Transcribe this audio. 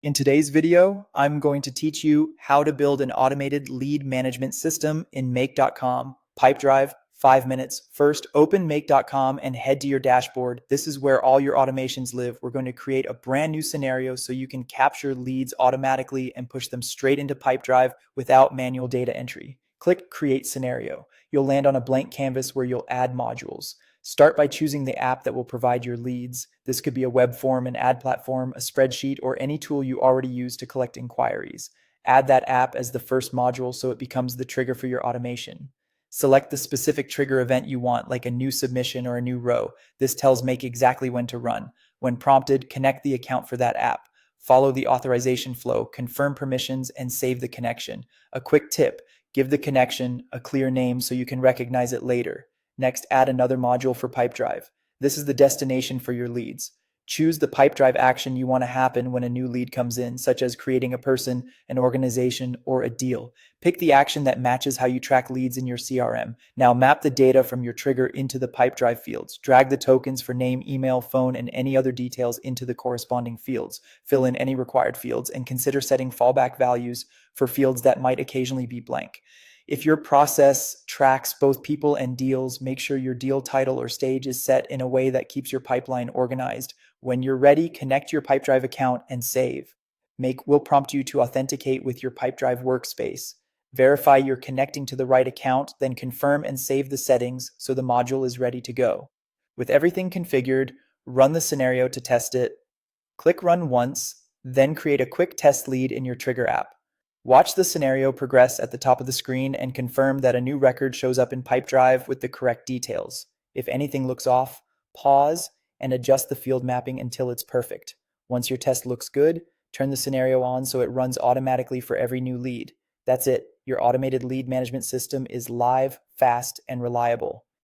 In today's video, I'm going to teach you how to build an automated lead management system in Make.com. Pipedrive, 5 minutes. First, open Make.com and head to your dashboard. This is where all your automations live. We're going to create a brand new scenario so you can capture leads automatically and push them straight into Pipedrive without manual data entry. Click Create Scenario. You'll land on a blank canvas where you'll add modules. Start by choosing the app that will provide your leads. This could be a web form, an ad platform, a spreadsheet, or any tool you already use to collect inquiries. Add that app as the first module so it becomes the trigger for your automation. Select the specific trigger event you want, like a new submission or a new row. This tells Make exactly when to run. When prompted, connect the account for that app. Follow the authorization flow, confirm permissions, and save the connection. A quick tip: give the connection a clear name so you can recognize it later. Next, add another module for Pipedrive. This is the destination for your leads. Choose the Pipedrive action you want to happen when a new lead comes in, such as creating a person, an organization, or a deal. Pick the action that matches how you track leads in your CRM. Now map the data from your trigger into the Pipedrive fields. Drag the tokens for name, email, phone, and any other details into the corresponding fields. Fill in any required fields and consider setting fallback values for fields that might occasionally be blank. If your process tracks both people and deals, make sure your deal title or stage is set in a way that keeps your pipeline organized. When you're ready, connect your Pipedrive account and save. Make will prompt you to authenticate with your Pipedrive workspace. Verify you're connecting to the right account, then confirm and save the settings so the module is ready to go. With everything configured, run the scenario to test it. Click Run once, then create a quick test lead in your Trigger app. Watch the scenario progress at the top of the screen and confirm that a new record shows up in Pipedrive with the correct details. If anything looks off, pause and adjust the field mapping until it's perfect. Once your test looks good, turn the scenario on so it runs automatically for every new lead. That's it. Your automated lead management system is live, fast, and reliable.